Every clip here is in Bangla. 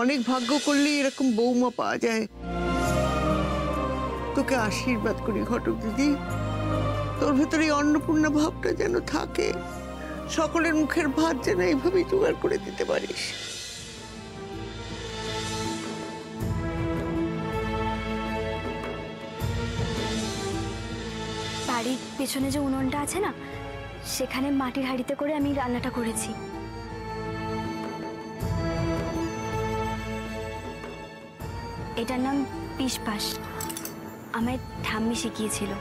অনেক ভাগ্য করলে এরকম বৌমা পাওয়া যায়। তোকে আশীর্বাদ করি ঘটক দিদি, তোর ভেতরে এই অন্নপূর্ণা ভাবটা যেন থাকে, সকলের মুখের ভাত যেন এইভাবেই জোগাড় করে দিতে পারিস। বাড়ির পেছনে যে উনুনটা আছে না, সেখানে মাটির হাঁড়িতে করে আমি রান্নাটা করেছি। এটার নাম পিশপাশ, আমায় ঠাম্মি শিখিয়েছিল।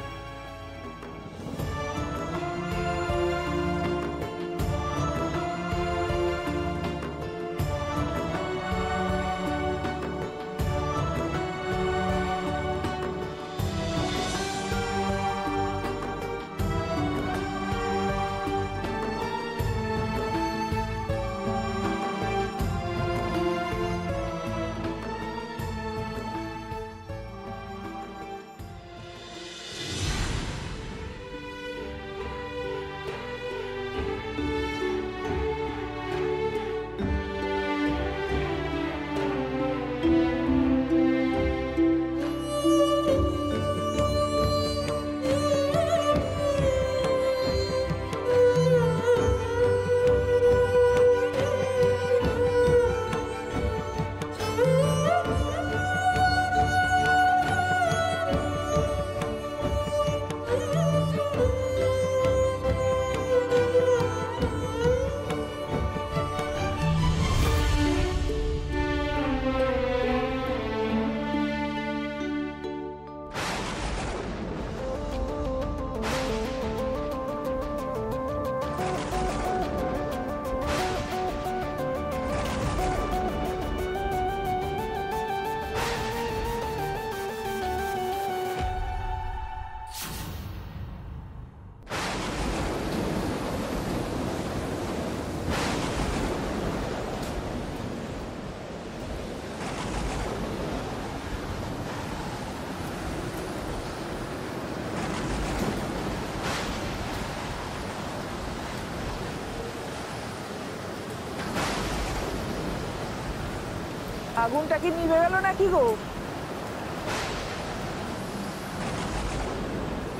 আগুনটা কি নিভে গেল নাকি গো?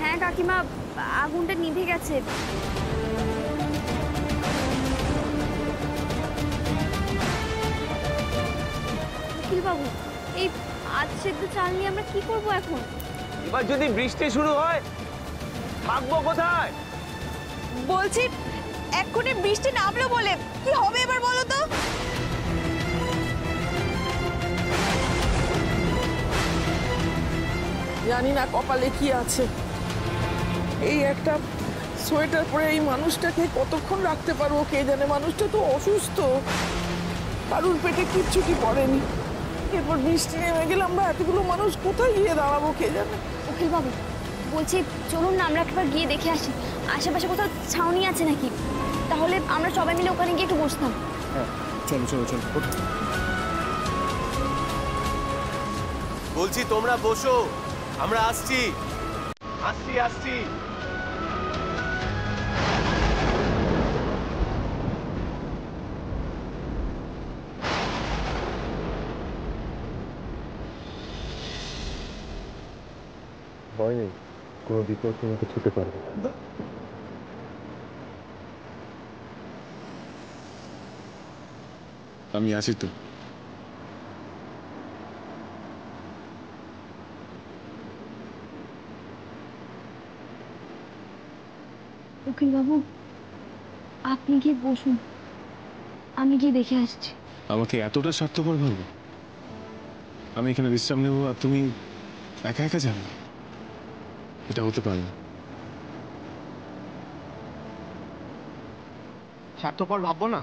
হ্যাঁ কাকিমা, আগুনটা নিভে গেছে। উকিল বাবু, এই আজ সেদ্ধ চাল নিয়ে আমরা কি করব এখন? এবার যদি বৃষ্টি শুরু হয় থাকবো কোথায়? বলছি এক্ষুনি বৃষ্টি নামলো বলে কি হবে এবার বলো তো? জানি না কপালে কি আছে। এই একটা সোয়েটার পরে এই মানুষটাকে কতক্ষণ রাখতে পারবো কে জানে। মানুষটা তো অসুস্থ, কারুর পেটে কিচ্ছুটি পড়েনি। এরপর বৃষ্টি নেমে গেলে আমরা এতগুলো মানুষ কোথায় গিয়ে দাঁড়াবো কে জানে। উকিল বাবু বলছি চলুন না আমরা একবার গিয়ে দেখে আসি আশেপাশে কোথাও ছাউনি আছে নাকি, তাহলে আমরা সবাই মিলে ওখানে গিয়ে একটু বসতাম। হ্যাঁ চলো চলো চলো। বলছি তোমরা বসো, আমরা আসছি আসছি আসছি। ভয় নেই, কোনো বিপদ তোমাকে ছুটে পারবে না। আমি আছি তো। উকিল বাবু আপনি গিয়ে বসুন, আমি গিয়ে দেখে আসছি। আমাকে এতটা স্বার্থপর ভাবো? আমি এখানে বিশ্রাম নেবো আর তুমি একা একা যাবে? এটা হতে পারে না। স্বার্থপর ভাববো না?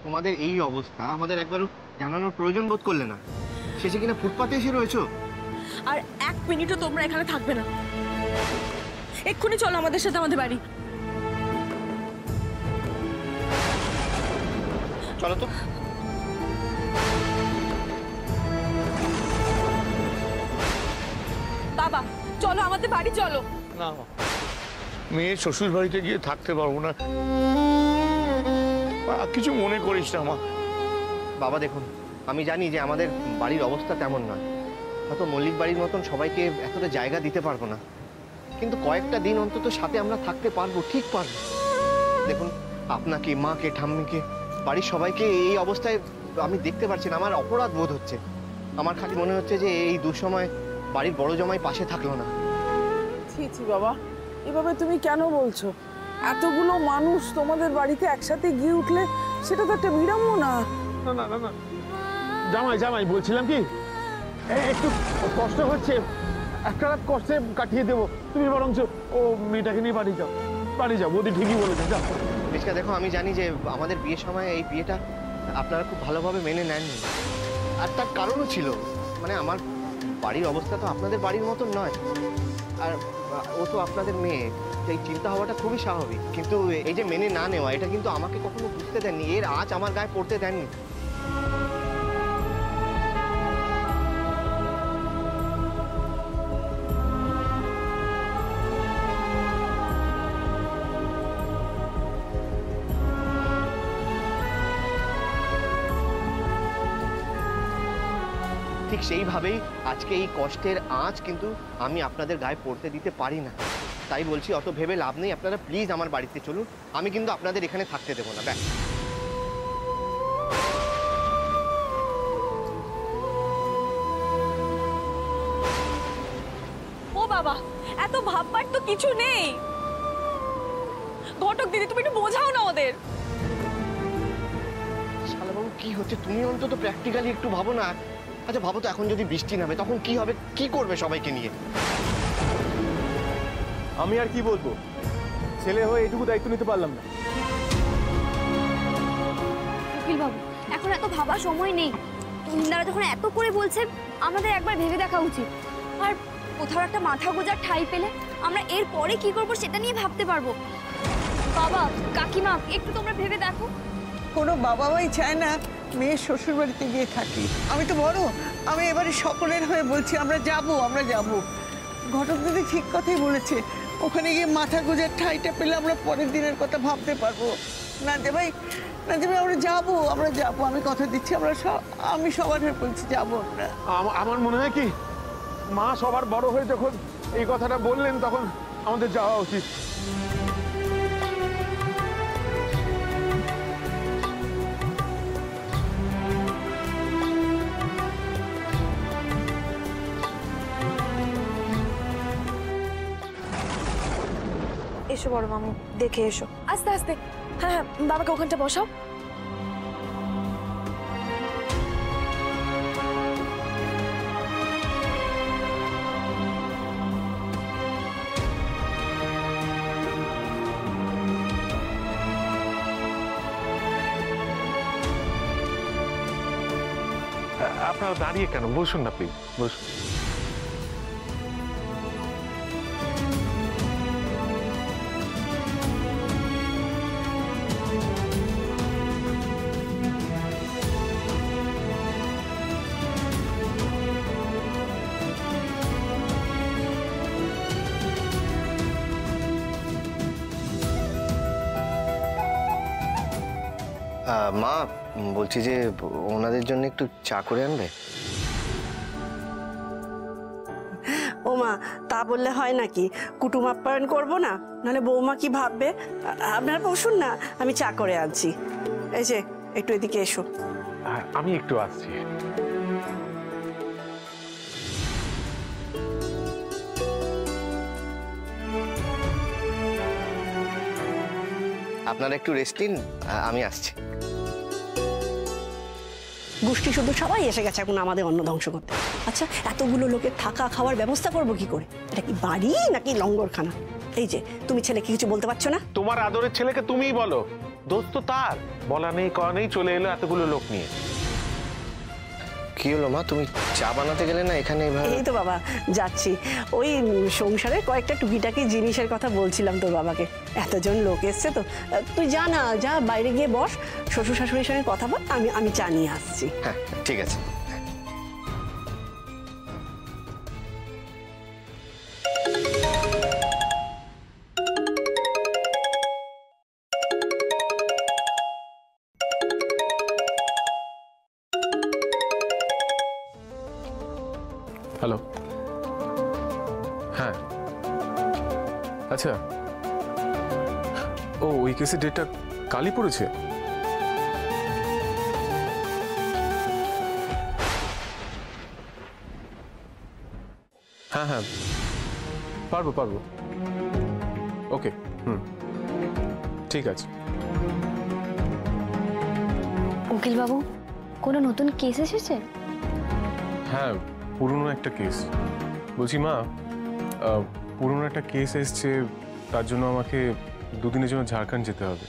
তোমাদের এই অবস্থা আমাদের একবারও জানানোর প্রয়োজন বোধ করলে না। শেষে কিনা ফুটপাতে এসে রয়েছো। আর এক মিনিটও তোমরা এখানে থাকবে না, এক্ষুনি চলো আমাদের সাথে আমাদের বাড়ি। চলো তো। বাবা চলো আমাদের বাড়ি চলো। না, মেয়ের শ্বশুর বাড়িতে গিয়ে থাকতে পারবো না। কিছু মনে করিস না মা, বাবা দেখুন, আমি জানি যে আমাদের বাড়ির অবস্থা তেমন নয়, হয়তো মল্লিক বাড়ির মতন সবাইকে এতটা জায়গা দিতে পারবো না, কিন্তু কয়েকটা দিন অন্তত সাথে আমরা থাকতে পারবো, ঠিক পারবো। দেখুন, আপনাকে, মাকে, ঠাম্মিকে, বাড়ির সবাইকে এই অবস্থায় আমি দেখতে পারছি না, আমার অপরাধ বোধ হচ্ছে। আমার খালি মনে হচ্ছে যে এই দুঃসময় বাড়ির বড় জামাই পাশে থাকলো না। ছি ছি বাবা, এভাবে তুমি কেন বলছো? এতগুলো মানুষ তোমাদের বাড়িতে একসাথে গিয়ে উঠলে সেটা তো একটা বিড়ম্ব না। না না না না, জামাই জামাই বলছিলাম কি, একটু কষ্ট হচ্ছে, একটা রাত কষ্টে কাটিয়ে দেবো, তুমি বরঞ্চ ও মেয়েটাকে নিয়ে বাড়ি যাও, বাড়ি যাও, বৌদি ঠিকই বলেছে, যাও। রিস্কা দেখো, আমি জানি যে আমাদের বিয়ের সময় এই বিয়েটা আপনারা খুব ভালোভাবে মেনে নেননি, আর তার কারণও ছিল, মানে আমার বাড়ির অবস্থা তো আপনাদের বাড়ির মতন নয়, আর ও তো আপনাদের মেয়ে, এই চিন্তা হওয়াটা খুবই স্বাভাবিক। কিন্তু এই যে মেনে না নেওয়া, এটা কিন্তু আমাকে কখনো বুঝতে দেননি, এর আঁচ আমার গায়ে পড়তে দেননি। ঠিক সেইভাবেই আজকে এই কষ্টের আঁচ কিন্তু আমি আপনাদের গায়ে পড়তে দিতে পারি না, তাই বলছি অত ভেবে লাভ নেই, আপনারা প্লিজ আমার বাড়িতে চলুন, আমি কিন্তু আপনাদের এখানে থাকতে দেবো না, ব্যাস। ও বাবা, এত ভাববার তো কিছু নেই। ঘটক দিদি, তুমি একটু বোঝাও না ওদের। শালাবাবু কি হচ্ছে, তুমি অন্তত প্র্যাকটিক্যালি একটু ভাবো না। আচ্ছা ভাবো তো, এখন যদি বৃষ্টি নামে তখন কি হবে, কি করবে সবাইকে নিয়ে? আমি আর কি বলবো, ছেলে হয়ে এটুকু দায়িত্ব নিতে পারলাম না। উকিল বাবু, এখন এত ভাবার সময় নেই। তুহিনদারা যখন এত করে বলছে, আমাদের একবার ভেবে দেখা উচিত। আর কোথাও একটা মাথা গোজার ঠাঁই পেলে আমরা এর পরে কি করব সেটা নিয়ে ভাবতে পারবো। বাবা, কাকিমা, একটু তোমরা ভেবে দেখো। কোনো বাবা মাই চায় না মেয়ের শ্বশুর বাড়িতে গিয়ে থাকি। আমি তো বড়, আমি এবারে সকলের হয়ে বলছি আমরা যাব, আমরা যাব। ঘটক দিদি ঠিক কথাই বলেছে, ওখানে গিয়ে মাথা গোজার ঠাঁইটা পেলে আমরা পরের দিনের কথা ভাবতে পারবো। না যে ভাই, না যে ভাই, আমরা যাব, আমরা যাব, আমি কথা দিচ্ছি, আমরা আমি সবার হয়ে বলছি যাবো আমরা। আমার মনে হয় কি, মা সবার বড় হয়ে যখন এই কথাটা বললেন, তখন আমাদের যাওয়া উচিত। এসো বড় মামু, দেখে এসো, আস্তে আস্তে। হ্যাঁ হ্যাঁ, বাবাকে ওখানটা বসাও। আপনারা দাঁড়িয়ে কেন, বসুন না প্লিজ, বসুন। মা, বলছি যে ওনাদের জন্য একটু চা করে আনবে। ও মা, তা বললে হয় নাকি? কুটুম আপ্যায়ন করবো না, নাহলে বৌমা কি ভাববে? আপনার বসুন না, আমি চা করে আনছি। এই যে একটু এদিকে এসো। আমি একটু আসছি। আপনারা একটু রেস্ট নিন, আমি আসছি। গোষ্ঠী শুধু সবাই এসে গেছে এখন আমাদের অন্ন ধ্বংস করতে। আচ্ছা, এতগুলো লোকের থাকা খাওয়ার ব্যবস্থা করবো কি করে? এটা কি বাড়ি নাকি লঙ্গরখানা? এই যে তুমি ছেলেকে কিছু বলতে পারছো না? তোমার আদরের ছেলেকে তুমিই বলো, দোষ তো তার, বলা নেই করা নেই, চলে এলো এতগুলো লোক নিয়ে। কি হলো মা, তুমি চা বানাতে গেলে না এখানে? এই তো বাবা যাচ্ছি, ওই সংসারে কয়েকটা টুকিটাকি জিনিসের কথা বলছিলাম তোর বাবাকে। এতজন লোক এসছে তো, তুই যা না, যা বাইরে গিয়ে বস, শ্বশুর শাশুড়ির সঙ্গে কথা বল, আমি চা নিয়ে আসছি। হ্যাঁ ঠিক আছে। হ্যালো, হ্যাঁ, আচ্ছা, ও ওই কেসের ডেটটা কালই পড়েছে? হ্যাঁ হ্যাঁ, পারবো পারবো, ওকে, ঠিক আছে। উকিল বাবু, কোনো নতুন কেস এসেছে? হ্যাঁ, পুরনো একটা কেস। বলছি মা, পুরনো একটা কেস এসছে, তার জন্য আমাকে দুদিনের জন্য ঝাড়খণ্ড যেতে হবে।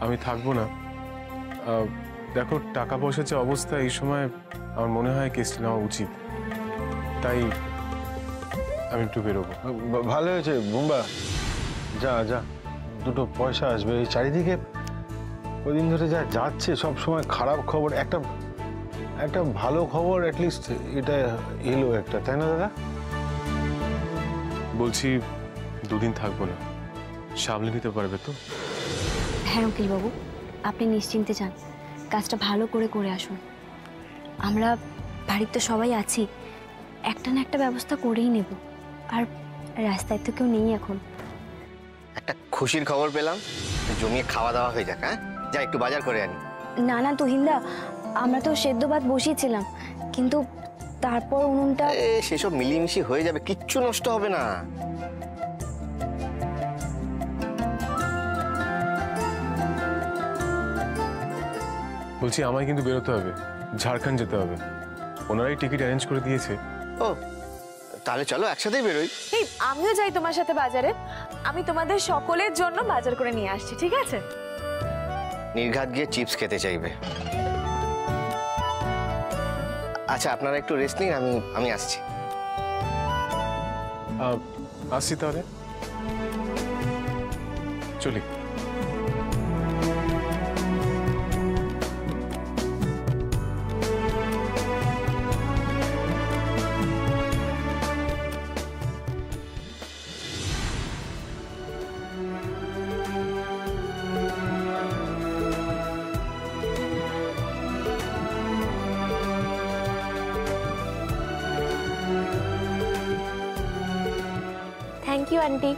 আমি থাকবো না। দেখো, টাকা পয়সার যে অবস্থা এই সময়, আমার মনে হয় কেসটা নেওয়া উচিত, তাই আমি একটু বেরোবো। ভালো হয়েছে বুম্বা, যা যা, দুটো পয়সা আসবে। এই চারিদিকে ওইদিন ধরে যা যাচ্ছে সব সময় খারাপ খবর, একটা একটা ভালো খবর অ্যাটলিস্ট এটা এলো একটা, তাই না দাদা? বলছি দুদিন থাকবো না, সামলে নিতে পারবে তো? হ্যাঁ উকিল বাবু, আপনি নিশ্চিন্তে যান, কাজটা ভালো করে করে আসুন। আমরা বাড়িতে সবাই আছি, একটা না একটা ব্যবস্থা করেই নেব। আর রাস্তায় তো কেউ নেই এখন। একটা খুশির খবর পেলাম, জমিয়ে খাওয়া দাওয়া হয়ে যাক। হ্যাঁ, যা একটু বাজার করে আনি। না না তুহিনদা, আমরা তো সেদ্ধ ভাত বসিয়েছিলাম, কিন্তু তারপর উনুনটা... সেসব মিলিমিশি হয়ে যাবে, কিচ্ছু নষ্ট হবে না। বলছি আমায় কিন্তু বেরোতে হবে, ঝাড়খণ্ড যেতে হবে, ওনারাই টিকিট অ্যারেঞ্জ করে দিয়েছে। ও, তাহলে চলো একসাথেই বেরোই। এই আমিও যাই তোমার সাথে বাজারে, আমি তোমাদের সকলের জন্য বাজার করে নিয়ে আসছি, ঠিক আছে? নির্ঘাত গিয়ে চিপস খেতে চাইবে। আচ্ছা, আপনারা একটু রেস্ট নিন, আমি আসছি। আসছি তাহলে, চলি। Thank you aunty.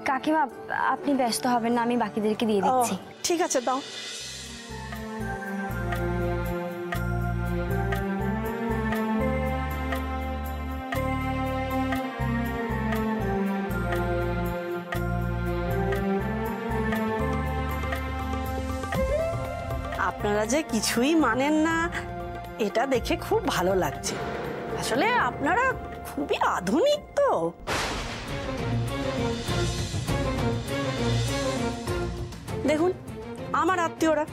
কাকিমা, আপনি ব্যস্ত হবেন না, আমি বাকিদেরকে দিয়ে দিচ্ছি। ঠিক আছে, দাও। আপনারা যে কিছুই মানেন না, এটা দেখে খুব ভালো লাগছে। আসলে আপনারা খুবই আধুনিক তো। দেখুন, আমার আত্মীয়রা,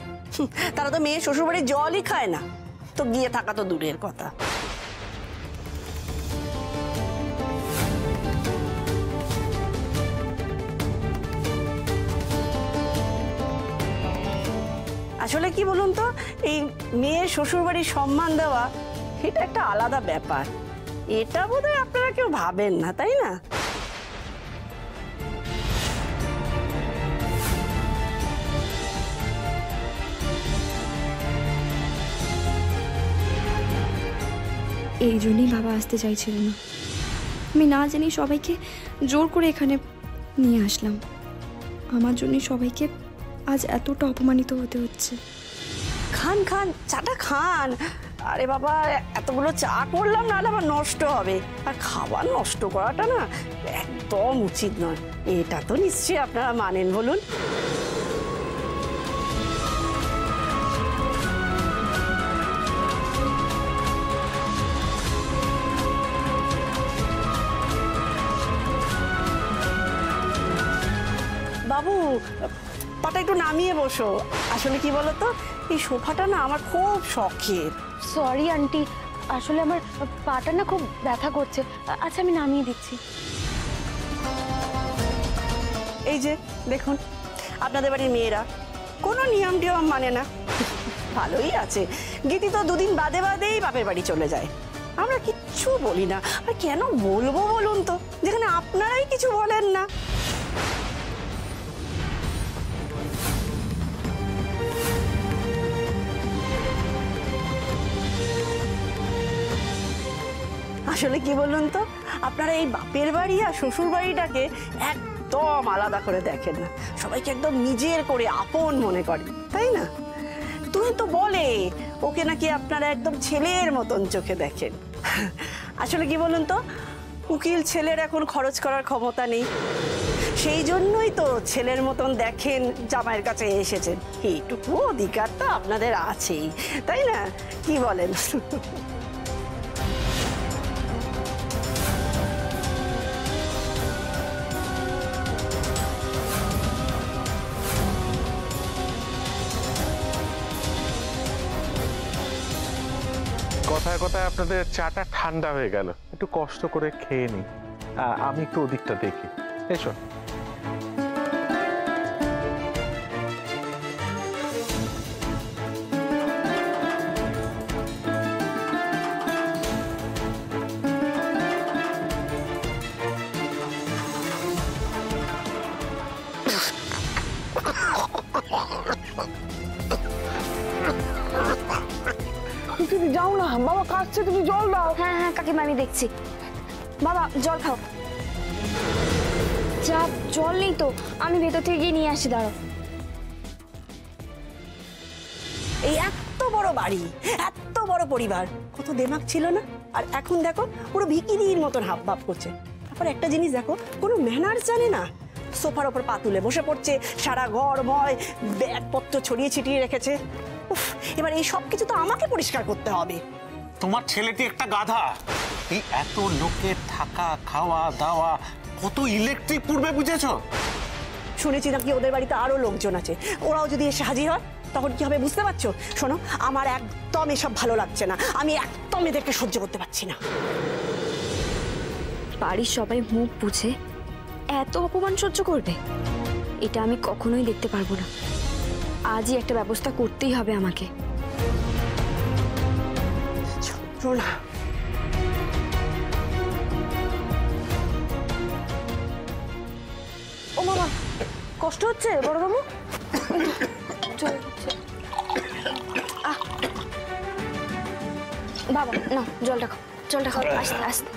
তারা তো মেয়ে শ্বশুরবাড়ির জলই খায় না, তো গিয়ে থাকা তো দূরের কথা। আসলে কি বলুন তো, এই মেয়ে শ্বশুরবাড়ির সম্মান দেওয়া, এটা একটা আলাদা ব্যাপার। এটা বোধহয় আপনারা কেউ ভাবেন না, তাই না? এই জন্যই বাবা আসতে চাইছিল না। আমি না জানি সবাইকে জোর করে এখানে নিয়ে আসলাম। আমার জন্যই সবাইকে আজ এতটা অপমানিত হতে হচ্ছে। খান খান, চাটা খান। আরে বাবা, এতগুলো চা করলাম, নাহলে আবার নষ্ট হবে। আর খাবার নষ্ট করাটা না একদম উচিত নয়। এটা তো নিশ্চয়ই আপনারা মানেন, বলুন? বাবু, পাটা একটু নামিয়ে বসো। আসলে কি বলতো, এই সোফাটা না আমার খুব শখের। সরি আন্টি, আসলে আমার পাটা না খুব ব্যথা করছে। আচ্ছা, আমি নামিয়ে দিচ্ছি। এই যে দেখুন, আপনাদের বাড়ির মেয়েরা কোনো নিয়ম টিয়ম মানে না। ভালোই আছে। গীতি তো দুদিন বাদে বাদেই বাপের বাড়ি চলে যায়, আমরা কিচ্ছু বলি না। আর কেন বলবো বলুন তো, যেখানে আপনারাই কিছু বলেন না। আসলে কি বলুন তো, আপনারা এই বাপের বাড়ি আর শ্বশুর বাড়িটাকে একদম আলাদা করে দেখেন না, সবাইকে একদম নিজের করে আপন মনে করেন, তাই না? তুমি তো বলে ওকে নাকি আপনারা একদম ছেলের মতন চোখে দেখেন। আসলে কি বলুন তো, উকিল ছেলের এখন খরচ করার ক্ষমতা নেই, সেই জন্যই তো ছেলের মতন দেখেন, জামাইয়ের কাছে এসেছেন। এইটুকু অধিকার তো আপনাদের আছেই, তাই না? কি বলেন? কথায় কথায় আপনাদের চাটা ঠান্ডা হয়ে গেল, একটু কষ্ট করে খেয়ে নিই। আমি একটু ওদিকটা দেখি, এসো। তুমি যাও না, বাবা কাঁদছে, তুমি জল দাও। হ্যাঁ হ্যাঁ কাকিমা, আমি দেখছি। বাবা জল খাও। যা, জল নেই তো, আমি ভেতর থেকে গিয়ে নিয়ে আসি, দাঁড়াও। এই এত বড় বাড়ি, এত বড় পরিবার, কত দেমাগ ছিল না? আর এখন দেখো পুরো ভিকিরির মতন হাব ভাব করছে। তারপর একটা জিনিস দেখো, কোনো ম্যানার্স জানে না, সোফার ওপর পা তুলে বসে পড়ছে, সারা ঘরময় ব্যাগপত্র ছড়িয়ে ছিটিয়ে রেখেছে। উফ, এবার এই সব কিছু তো আমাকে পরিষ্কার করতে হবে। তোমার ছেলেটি একটা গাধা। এই এত লোকের থাকা খাওয়া দাওয়া, কত ইলেকট্রিক পূর্বে বুঝেছো? শুনেছি নাকি ওদের বাড়িতে আরো লোকজন আছে, ওরাও যদি এসে হাজির হয় তখন কি হবে বুঝতে পারছো? শোনো, আমার একদম এসব ভালো লাগছে না, আমি একদম এদেরকে সহ্য করতে পারছি না। বাড়ির সবাই মুখ বুঝে এত অপমান সহ্য করবে, এটা আমি কখনোই দেখতে পারবো না। আজই একটা ব্যবস্থা করতেই হবে আমাকে। না, ও মামা, কষ্ট হচ্ছে বড়বাবু? বাবা না, জলটা খাও, জলটা খাও, আস্তে আস্তে।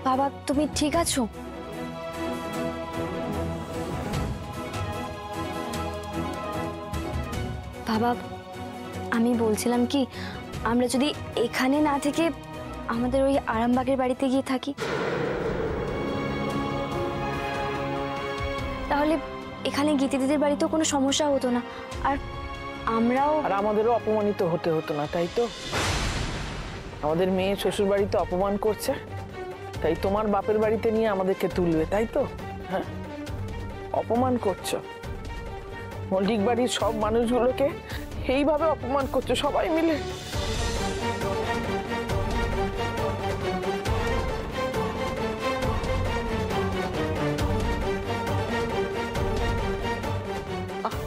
বাবা তুমি ঠিক আছো? বাবা আমি বলছিলাম কি, আমরা যদি এখানে না থেকে আমাদের ওই আরামবাগের বাড়িতে গিয়ে থাকি, তাহলে এখানে গীতি দিদির বাড়িতেও কোনো সমস্যা হতো না, আর আমরাও, আর আমাদেরও অপমানিত হতে হতো না, তাই তো? আমাদের মেয়ে শ্বশুর বাড়িতে অপমান করছে, তাই তোমার বাপের বাড়িতে নিয়ে আমাদেরকে তুলবে, তাই তো? হ্যাঁ, অপমান করছো মল্লিক বাড়ির সব মানুষগুলোকে, এইভাবে অপমান করছো সবাই মিলে।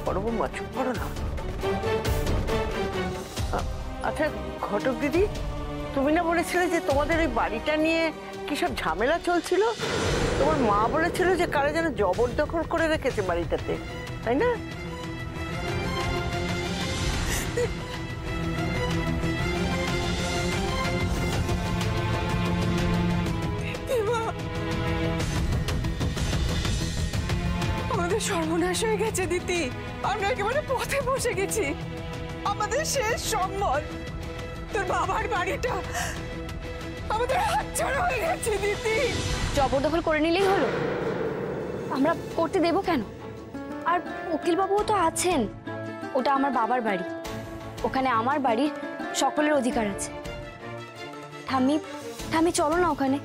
বড় বৌমা চুপ করো না। আচ্ছা ঘটক দিদি, তুমি না বলেছিলে যে তোমাদের ওই বাড়িটা নিয়ে কি সব ঝামেলা চলছিল? তোমার মা বলেছিল যে কারা যেন জবরদখল করে রেখেছে বাড়িটাতে, তাই না? আমাদের সর্বনাশ হয়ে গেছে দিদি, আমরা একেবারে পথে বসে গেছি। আমাদের শেষ সম্বল, তোর বাবার বাড়িটা আমাদের হাতছাড়া হয়ে গেছে দিদি। জবরদখল করে নিলেই হলো, আমরা করতে দেব কেন? আর উকিলবাবুও তো আছেন, ওটা আমার বাবার বাড়ি, ওখানে আমার বাড়ির সকলের অধিকার আছে। ঠাম্মি ঠাম্মি চলো না ওখানে।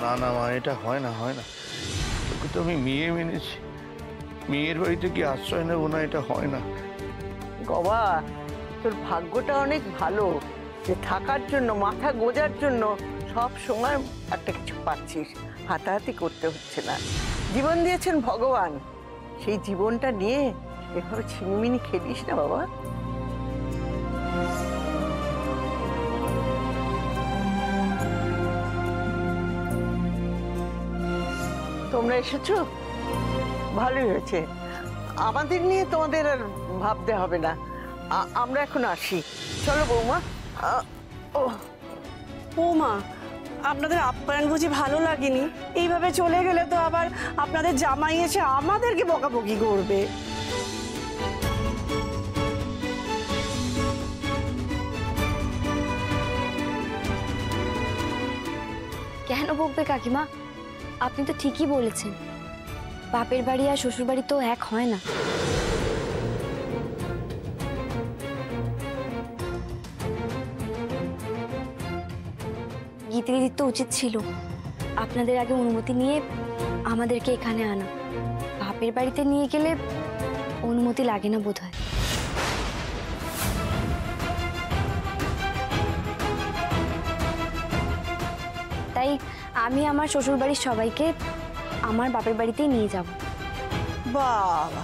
না না মা, এটা হয় না, হয় না। তোকে তো আমি মেয়ে মেনেছি, মেয়ের বাড়িতে কি আশ্রয় নেবো না? এটা হয় না। বাবা, তোর ভাগ্যটা অনেক ভালো যে থাকার জন্য, মাথা গোজার জন্য সব সময় একটা কিছু পাচ্ছিস, হাতাহাতি করতে হচ্ছে না। জীবন দিয়েছেন ভগবান, সেই জীবনটা নিয়ে এভাবে ছিনিমিনি খেলিস না বাবা। তোমরা এসেছো, ভালোই হয়েছে। আমাদের নিয়ে তোমাদের আর ভাবতে হবে না, আমরা এখন আসি। চলো বৌমা। ও মা, আপনাদের আপ্যায়ন বুঝি ভালো লাগেনি? এইভাবে চলে গেলে তো আবার আপনাদের জামাই এসে আমাদেরকে বকাবকি করবে। কেন বকবে কাকিমা? আপনি তো ঠিকই বলেছেন, বাপের বাড়ি আর শ্বশুর বাড়ি তো এক হয় না। গীতি দিদির তো উচিত ছিল আপনাদের আগে অনুমতি নিয়ে আমাদেরকে এখানে আনা। বাপের বাড়িতে নিয়ে গেলে অনুমতি লাগে না বোধহয়। তাই আমি আমার শ্বশুর বাড়ির সবাইকে আমার বাপের বাড়িতেই নিয়ে যাব। বাবা,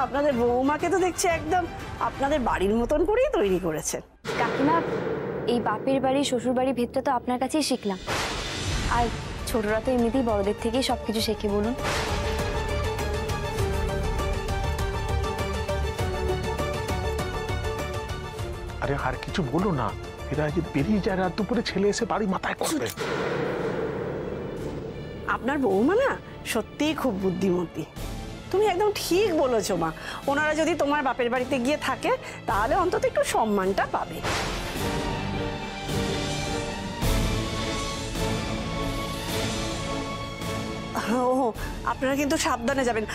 আপনাদের বৌমাকে তো দেখছি একদম আপনাদের বাড়ির মতন করেই তৈরি করেছেন। কাকিমা, এই বাপের বাড়ি শ্বশুর বাড়ি ভেদটা তো আপনার কাছেই শিখলাম, আর ছোটরা তো এমনিতেই বড়দের থেকেই সবকিছু শেখে। বলুন, আরে আর কিছু বলো না, এরা যদি বেরিয়ে যায় রাত দুপুরে, ছেলে এসে বাড়ি মাথায় করবে। আপনার বৌমা না সত্যিই খুব বুদ্ধিমতী। তুমি একদম ঠিক বলেছো মা। ওনারা যদি তোমার বাপের বাড়িতে গিয়ে থাকে তাহলে অন্তত একটু সম্মানটা পাবে। ও, আপনারা কিন্তু সাবধানে যাবেন।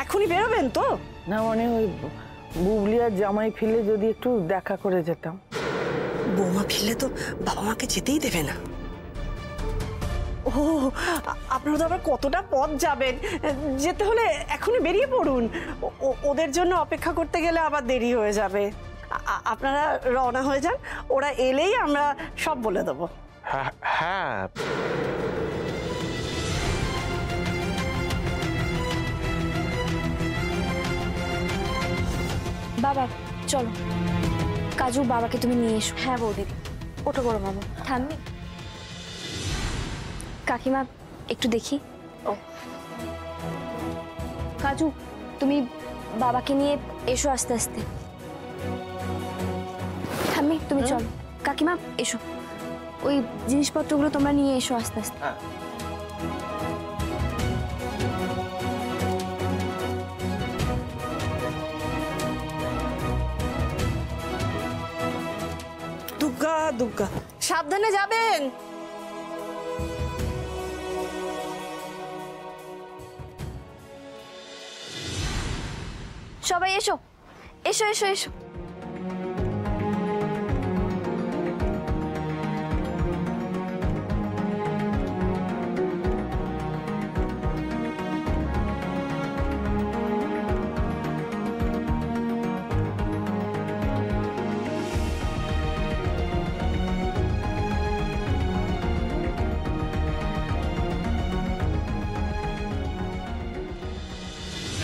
এখনই বেরোবেন তো? না মানে ওই বুবলি আর জামাই ফিরে যদি একটু দেখা করে যেতাম। বৌমা ফিরলে তো বাবা মাকে যেতেই দেবে না। ও, আপনারা তো আবার কতটা পথ যাবেন, যেতে হলে এখনই বেরিয়ে পড়ুন। ওদের জন্য অপেক্ষা করতে গেলে আবার দেরি হয়ে যাবে। আপনারা রওনা হয়ে যান, ওরা এলেই আমরা সব বলে দেবো। হ্যাঁ, বাবা চলো, কাজু বাবাকে তুমি নিয়ে এসো। হ্যাঁ বৌদি, ওটা করো বাবা। থামবি কাকিমা, একটু দেখি। ও কাজু, তুমি বাবাকে নিয়ে এসো আস্তে আস্তে। থামি, তুমি চলো। কাকিমা এসো, ওই জিনিসপত্রগুলো তোমরা নিয়ে এসো আস্তে আস্তে। দুর্গা দুর্গা, সাবধানে যাবেন। সবাই এসো এসো এসো এসো।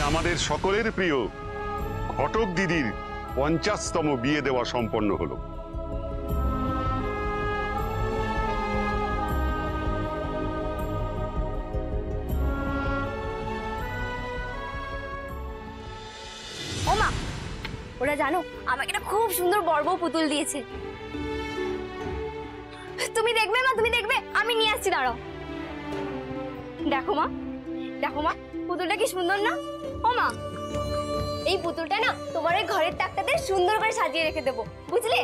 আমাদের সকলের প্রিয় ঘটক দিদির 50তম বিয়ে দেওয়া সম্পন্ন হলো। ওমা, ওরা জানো আমাকে একটা খুব সুন্দর বড় পুতুল দিয়েছে। তুমি দেখবে মা, তুমি দেখবে, আমি নিয়ে আসছি, দাঁড়াও। দেখো মা, দেখো মা, পুতুলটা কি সুন্দর না? ও মা, এই পুতুলটা না তোমার এই ঘরের তাকটাতে সুন্দর করে সাজিয়ে রেখে দেবো, বুঝলে?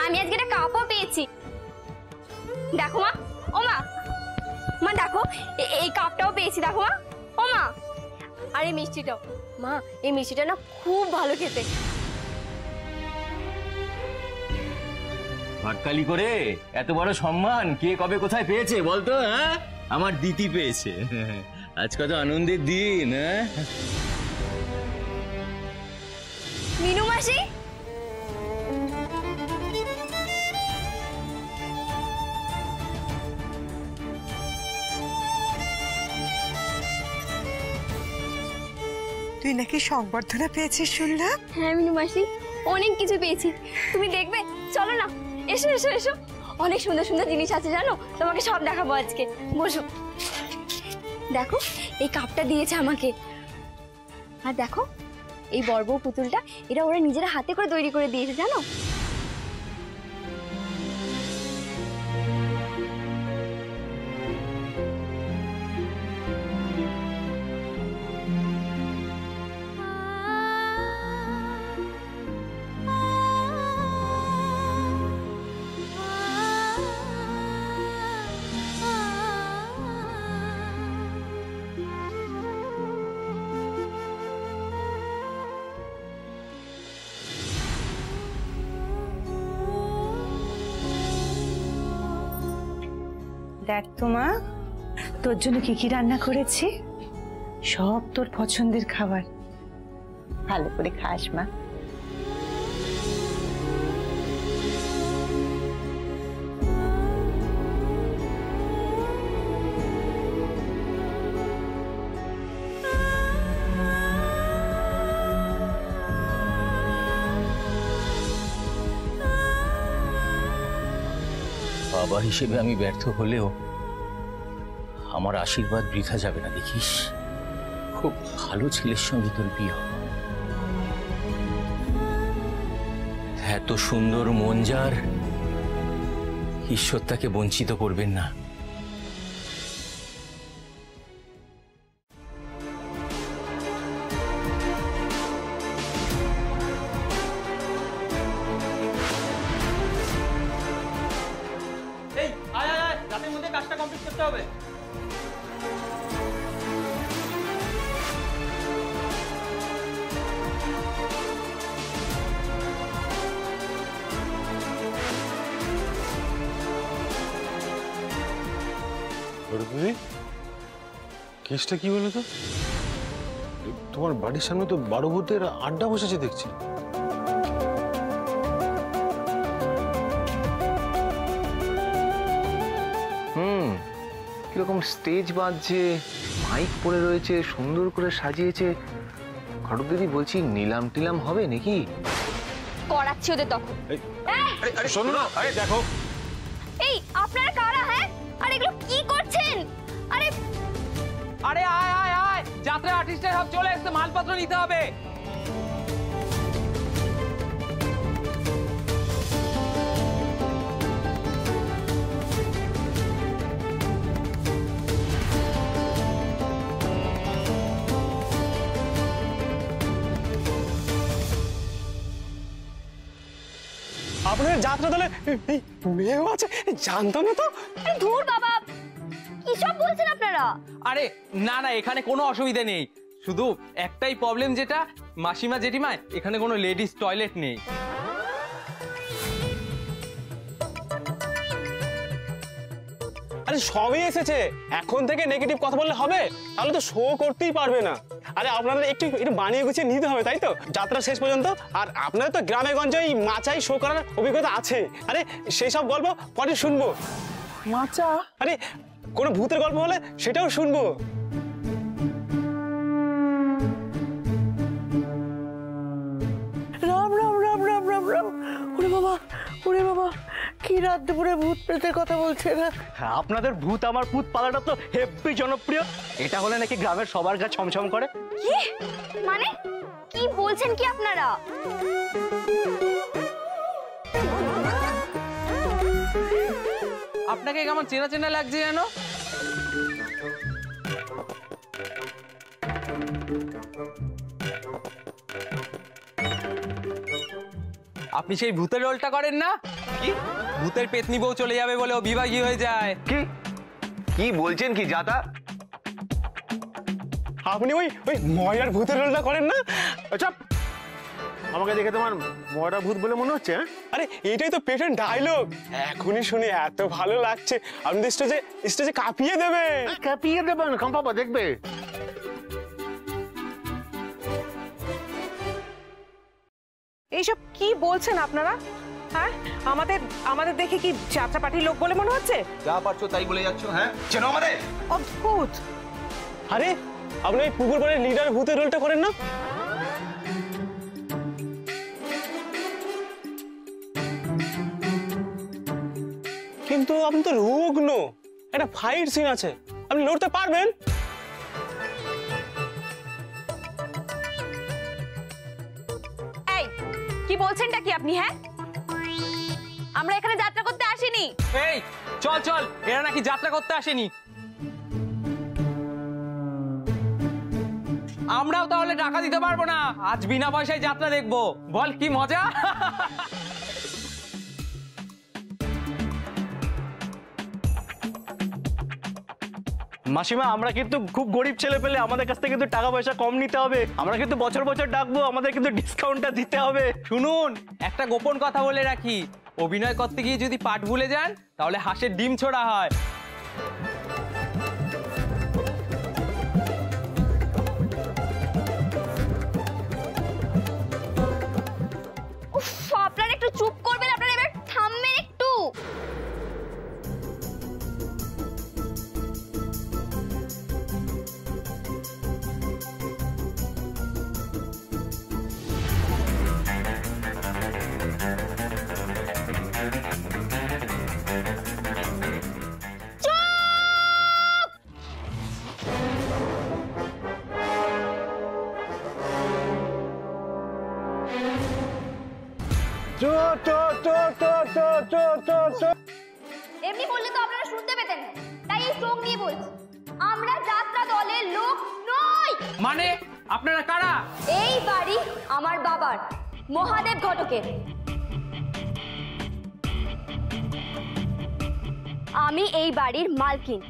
আমি আজকে একটা কাপও পেয়েছি। দেখো মা, ও মা, মা দেখো এই কাপটাও পেয়েছি, দেখো মা। ও মা, আর এই মিষ্টিটাও। মা, এই মিষ্টিটা না খুব ভালো খেতে। ভাটকালি করে এত বড় সম্মান কে কবে কোথায় পেয়েছে বলতো? হ্যাঁ, আমার দিতি পেয়েছে। আজ কত আনন্দের দিন। হ্যাঁ মিনু মাসি, তুই নাকি সংবর্ধনা পেয়েছিস শুনলাম। হ্যাঁ মিনু মাসি, অনেক কিছু পেয়েছি। তুমি দেখবে, চলো না, এসো এসো এসো। অনেক সুন্দর সুন্দর জিনিস আছে জানো, তোমাকে সব দেখাবো আজকে। বসো। দেখো, এই কাপটা দিয়েছে আমাকে। আর দেখো, এই বড় বড় পুতুলটা, এটা ওরা নিজেরা হাতে করে তৈরি করে দিয়েছে জানো। দেখ তো মা, তোর জন্য কি কি রান্না করেছি, সব তোর পছন্দের খাবার। ভালো করে খাস মা। বাবা হিসেবে আমি ব্যর্থ হলেও আমার আশীর্বাদ বৃথা যাবে না দেখিস। খুব ভালো ছেলের সঙ্গে তোর বিয়ে হবে। এত সুন্দর মন যার, ঈশ্বর তাকে বঞ্চিত করবেন না। রাতের মধ্যে কাজটা কমপ্লিট করতে হবে। দিদি, কেসটা কি বলো তো? তোমার বাড়ির সামনে তো 12 ভূতের আড্ডা বসেছে দেখছি। কিরকম স্টেজ বাজছে, মাইক পড়ে রয়েছে, সুন্দর করে সাজিয়েছে। ঘটক দিদি, বলছি নিলাম টিলাম হবে নাকি? করাচ্ছি ওদের তখন। শোনো না, আরে দেখো, এই আপনারা কারা? হ্যাঁ, আর এগুলো কি করছেন? আরে আরে আয় আয় আয়, যাত্রা আর্টিস্টরা সব চলে এসেছে, মালপত্র নিতে হবে। আপনাদের যাত্রা দলে মেয়েও আছে, জানতাম না তো। ধুর বাবা, কি সব বলছেন আপনারা? আরে না না, এখানে কোনো অসুবিধা নেই। শুধু একটাই প্রবলেম, যেটা মাসিমা জেঠিমা, এখানে কোনো লেডিস টয়লেট নেই। আরে সবই এসেছে, এখন থেকে নেগেটিভ কথা বললে হবে? তাহলে তো শো করতেই পারবে না। আরে আপনাদের একটু একটু বানিয়ে গুছিয়ে নিতে হবে, তাই তো, যাত্রা শেষ পর্যন্ত। আর আপনাদের তো গ্রামে গঞ্জে এই মাচাই শো করার অভিজ্ঞতা আছে। আরে সেই সব গল্প পরে শুনবো। মাচা? আরে কোনো ভূতের গল্প হলে সেটাও শুনবো। রাম রাম রাম রাম রাম রাম। ওরে বাবা, ওরে বাবা, কি রাত দুপুরে ভূত প্রেতের কথা বলছে না? আপনাদের ভূত আমার ভূত পালাটা তো হেব্বি জনপ্রিয়। এটা হলে নাকি গ্রামের সবার গা ছমছম করে। কি মানে, কি বলছেন কি আপনারা? আপনাকে কেমন চেনা চেনা লাগছে জানো? আপনি সেই ভূতের রোলটা করেন না? কি ভূতের পেতনি বউ চলে যাবে বলে ও বিভাগী হয়ে যায়? কি কি বলছেন কি যাতা? আপনি ওই ওই ময়রার ভূতের রোলটা করেন না? আচ্ছা, আমাকে দেখে তোমার ময়রা ভূত বলে মনে হচ্ছে? আরে এটাই তো পেটেন্ট ডায়লগ, এখনই শুনে এত ভালো লাগছে। আপনি স্টেজে স্টেজে কাঁপিয়ে দেবে। কাঁপিয়ে দেবেন, কাঁপাবো, দেখবে। এইসব কি বলছেন আপনারা? হ্যাঁ, আমাদের আমাদের দেখে কি যাত্রা পার্টির লোক বলে মনে হচ্ছে? যা পারছো তাই বলে যাচ্ছ। হ্যাঁ, চেনো আমাদের? অদ্ভুত। আরে আপনি এই পুকুর পাড়ের লিডার ভূতের রোলটা করেন না? কিন্তু আপনি তো রুগ্ন, একটা ফাইট সিন আছে, আপনি লড়তে পারবেন? এই কি বলছেনটা কি আপনি? হ্যাঁ, আমরা এখানে যাত্রা করতে আসিনি। এই চল চল, এরা নাকি যাত্রা করতে আসেনি। আমরাও তাহলে টাকা দিতে পারবো না, আজ বিনা পয়সায় যাত্রা দেখবো। বল কি মজা। মাসিমা, আমরা কিন্তু খুব গরিব ছেলে পেলে, আমাদের কাছ থেকে কিন্তু টাকা পয়সা কম নিতে হবে। আমরা কিন্তু বছর বছর ডাকবো, আমাদের কিন্তু ডিসকাউন্টটা দিতে হবে। শুনুন, একটা গোপন কথা বলে রাখি, অভিনয় করতে গিয়ে যদি পাঠ ভুলে যান তাহলে হাঁসের ডিম ছোড়া হয়। উফ, আপনারা একটু চুপ করবেন? আপনারা এবার থামবেন একটু? এমনি বললে তো আপনারা শুনতে পেতেন না, তাই এই চোখ নিয়ে বলছি, আমরা যাত্রা দলের লোক নই। মানে আপনারা কারা? এই বাড়ি আমার বাবার, মহাদেব ঘটকের। আমি এই বাড়ির মালকিন।